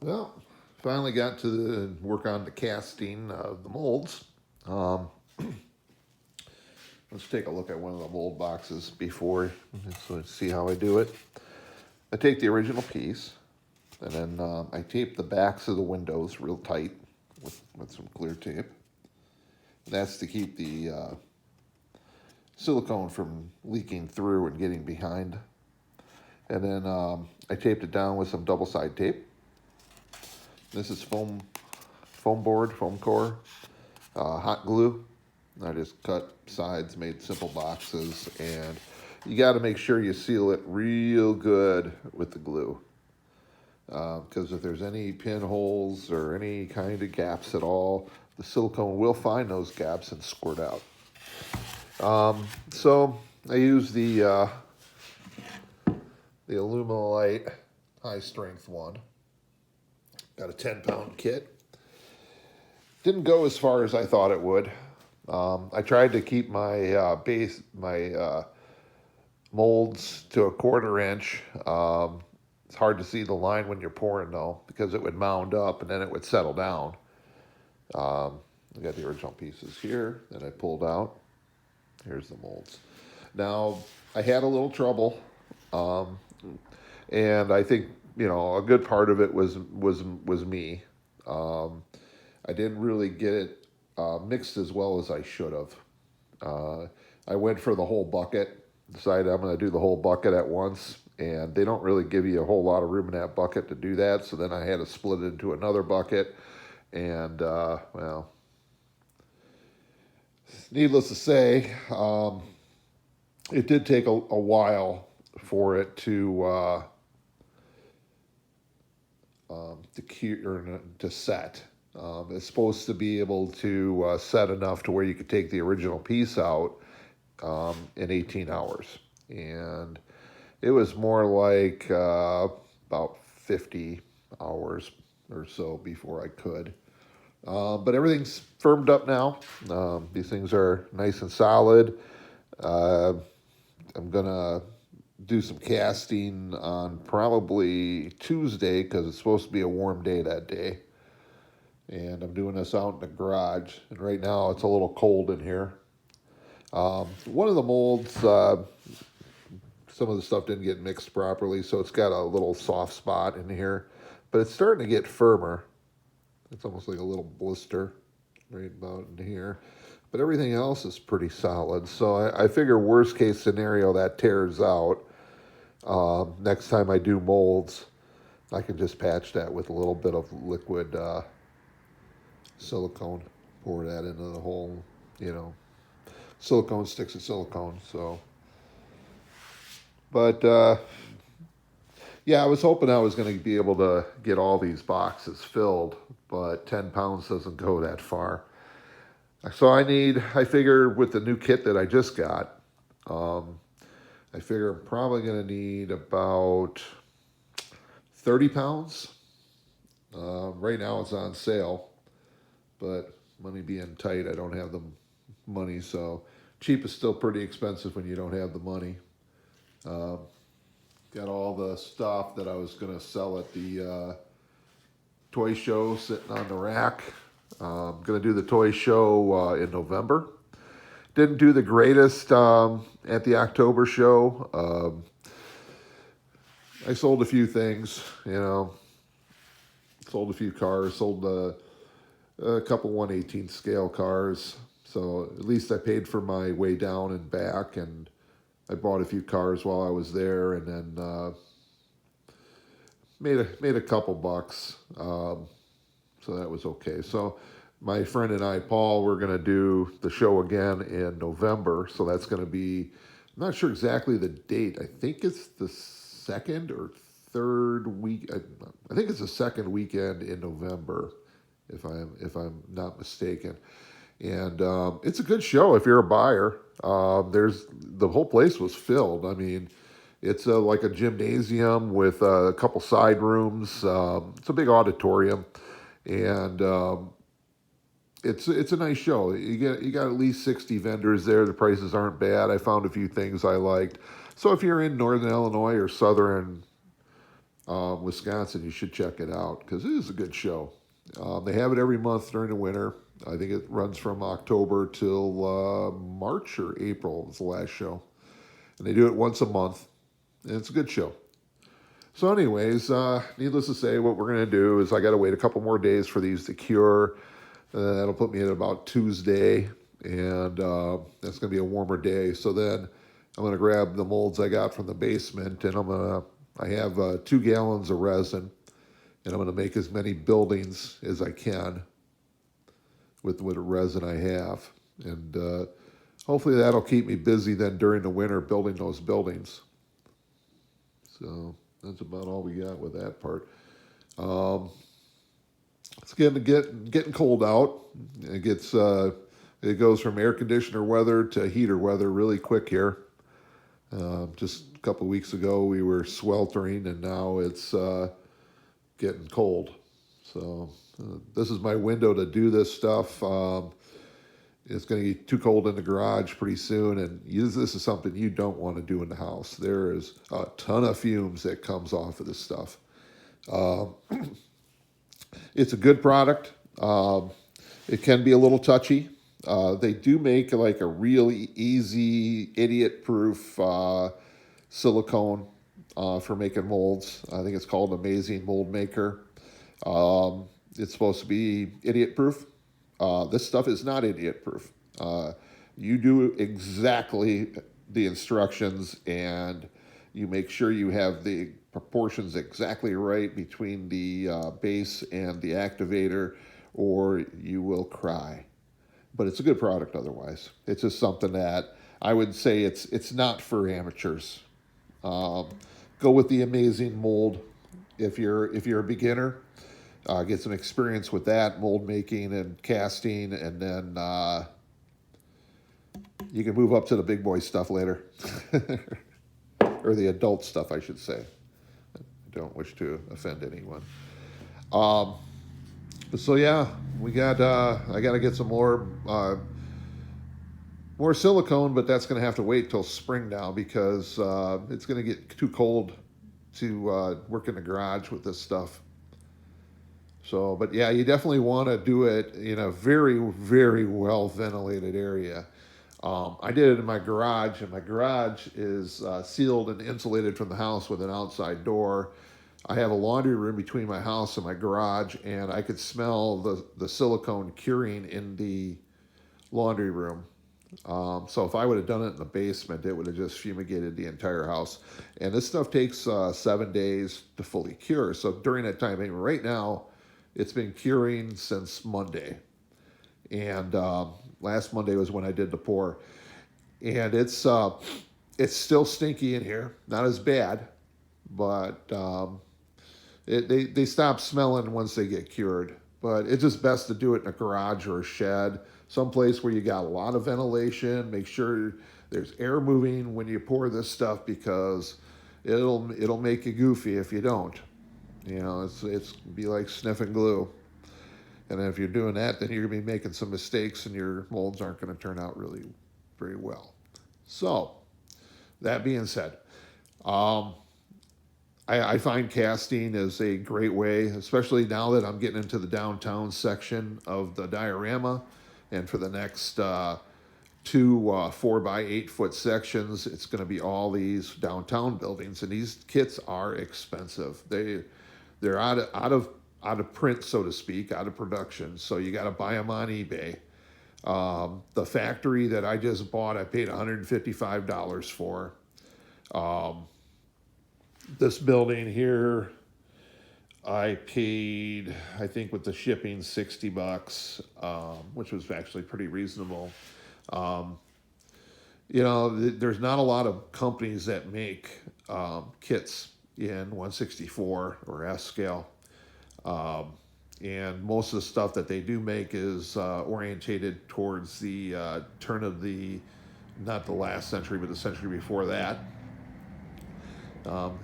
Well, finally got to work on the casting of the molds. Um, let's take a look at one of the mold boxes before, so let's see how I do it. I take the original piece, and then I tape the backs of the windows real tight with some clear tape. That's to keep the silicone from leaking through and getting behind. And then I taped it down with some double side tape. This is foam board, foam core, hot glue. I just cut sides, made simple boxes, and you got to make sure you seal it real good with the glue. Because if there's any pinholes or any kind of gaps at all, the silicone will find those gaps and squirt out. So I use the Aluminolite high strength one. Got a 10-pound kit. Didn't go as far as I thought it would. I tried to keep my molds to a 1/4 inch. It's hard to see the line when you're pouring though, because it would mound up and then it would settle down. I got the original pieces here that I pulled out. Here's the molds. Now I had a little trouble, and I think a good part of it was me. I didn't really get it mixed as well as I should have. I went for the whole bucket, decided I'm going to do the whole bucket at once, and they don't really give you a whole lot of room in that bucket to do that, so then I had to split it into another bucket, and, well, needless to say, it did take a while for it to cure or to set. It's supposed to be able to set enough to where you could take the original piece out in 18 hours. And it was more like about 50 hours or so before I could. But everything's firmed up now. These things are nice and solid. I'm going to do some casting on probably Tuesday because it's supposed to be a warm day that day. And I'm doing this out in the garage. And right now it's a little cold in here. One of the molds, some of the stuff didn't get mixed properly, so it's got a little soft spot in here. But it's starting to get firmer. It's almost like a little blister right about in here. But everything else is pretty solid. So I figure worst case scenario that tears out. Next time I do molds, I can just patch that with a little bit of liquid silicone. Pour that into the hole, silicone sticks of silicone. So, but yeah, I was hoping I was going to be able to get all these boxes filled, but 10 pounds doesn't go that far. So I figure with the new kit that I just got, I figure I'm probably going to need about 30 pounds. Right now it's on sale, but money being tight, I don't have the money. So cheap is still pretty expensive when you don't have the money. Got all the stuff that I was going to sell at the toy show sitting on the rack. I'm going to do the toy show in November. Didn't do the greatest at the October show. I sold a few things, sold a few cars, sold a couple 1/18 scale cars. So at least I paid for my way down and back, and I bought a few cars while I was there, and then made a couple bucks. So that was okay. So my friend and I, Paul, we're going to do the show again in November. So that's going to be, I'm not sure exactly the date. I think it's the second or third week. I think it's the second weekend in November, if I'm not mistaken. And it's a good show if you're a buyer. The whole place was filled. I mean, it's like a gymnasium with a couple side rooms. It's a big auditorium. And it's a nice show. You got at least 60 vendors there. The prices aren't bad. I found a few things I liked. So if you're in Northern Illinois or Southern Wisconsin, you should check it out because it is a good show. They have it every month during the winter. I think it runs from October till March or April is the last show. And they do it once a month, and it's a good show. So, anyways, needless to say, what we're going to do is I got to wait a couple more days for these to cure. That'll put me at about Tuesday, and that's going to be a warmer day. So then I'm going to grab the molds I got from the basement, and I have 2 gallons of resin, and I'm going to make as many buildings as I can with what resin I have. And hopefully that'll keep me busy then during the winter building those buildings. So that's about all we got with that part. It's getting cold out. It goes from air conditioner weather to heater weather really quick here. Just a couple of weeks ago we were sweltering, and now it's getting cold. So this is my window to do this stuff. It's going to get too cold in the garage pretty soon, and this is something you don't want to do in the house. There is a ton of fumes that comes off of this stuff. It's a good product. It can be a little touchy. They do make like a really easy, idiot-proof silicone for making molds. I think it's called Amazing Mold Maker. It's supposed to be idiot-proof. This stuff is not idiot-proof. You do exactly the instructions, and you make sure you have the proportions exactly right between the base and the activator, or you will cry. But it's a good product otherwise. It's just something that I would say it's not for amateurs. Go with the Amazing Mold if you're a beginner. Get some experience with that, mold making and casting, and then you can move up to the big boy stuff later. Or the adult stuff, I should say. I don't wish to offend anyone. So yeah, we got. I got to get some more silicone, but that's going to have to wait till spring now because it's going to get too cold to work in the garage with this stuff. So, but yeah, you definitely want to do it in a very, very well ventilated area. I did it in my garage, and my garage is sealed and insulated from the house with an outside door. I have a laundry room between my house and my garage, and I could smell the silicone curing in the laundry room. So if I would have done it in the basement, it would have just fumigated the entire house. And this stuff takes 7 days to fully cure. So during that time, I mean, right now, it's been curing since Monday. And last Monday was when I did the pour. And it's still stinky in here. Not as bad, but they stop smelling once they get cured. But it's just best to do it in a garage or a shed, someplace where you got a lot of ventilation. Make sure there's air moving when you pour this stuff because it'll make you goofy if you don't. You know, it's be like sniffing glue. And if you're doing that, then you're going to be making some mistakes and your molds aren't going to turn out really very well. So, that being said, I find casting is a great way, especially now that I'm getting into the downtown section of the diorama. And for the next 2 4x8 foot sections, it's going to be all these downtown buildings. And these kits are expensive. They're out of print, so to speak, out of production. So you got to buy them on eBay. The factory that I just bought, I paid $155 for. This building here, I paid, I think with the shipping, $60, which was actually pretty reasonable. There's not a lot of companies that make kits in 164 or S scale. And most of the stuff that they do make is orientated towards the turn of not the last century, but the century before that.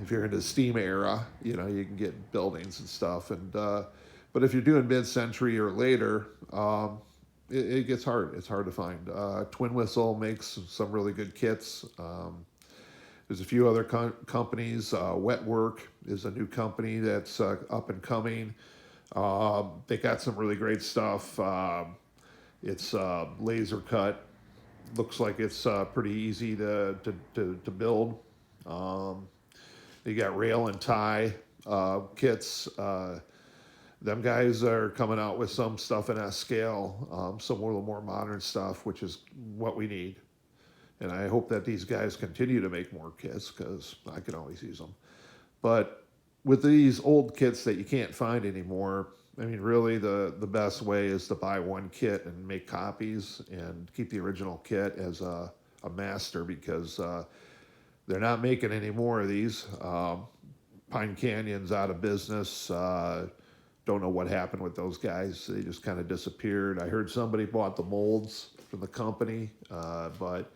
If you're into the steam era, you can get buildings and stuff. But if you're doing mid-century or later, it gets hard. It's hard to find. Twin Whistle makes some really good kits. There's a few other companies. Wetwork is a new company that's up and coming. They got some really great stuff. It's laser cut. Looks like it's pretty easy to build. Um, they got rail and tie kits. Them guys are coming out with some stuff in that scale, some a little more modern stuff, which is what we need. And I hope that these guys continue to make more kits because I can always use them. But with these old kits that you can't find anymore, I mean, really the best way is to buy one kit and make copies and keep the original kit as a master because they're not making any more of these. Pine Canyon's out of business. Don't know what happened with those guys. They just kind of disappeared. I heard somebody bought the molds from the company, but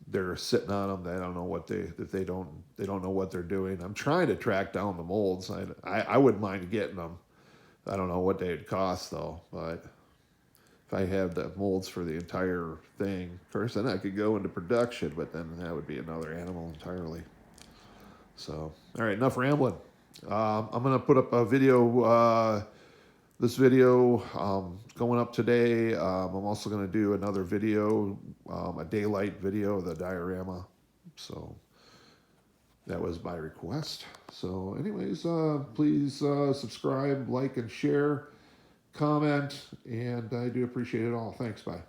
they're sitting on them. They don't know what they don't know what they're doing. I'm trying to track down the molds. I wouldn't mind getting them. I don't know what they'd cost though, but if I had the molds for the entire thing, of course, then I could go into production, but then that would be another animal entirely. So, all right, enough rambling. I'm gonna put up a video. This video going up today. I'm also gonna do another video, a daylight video of the diorama. So that was by request. So, anyways, please subscribe, like, and share, comment, and I do appreciate it all. Thanks. Bye.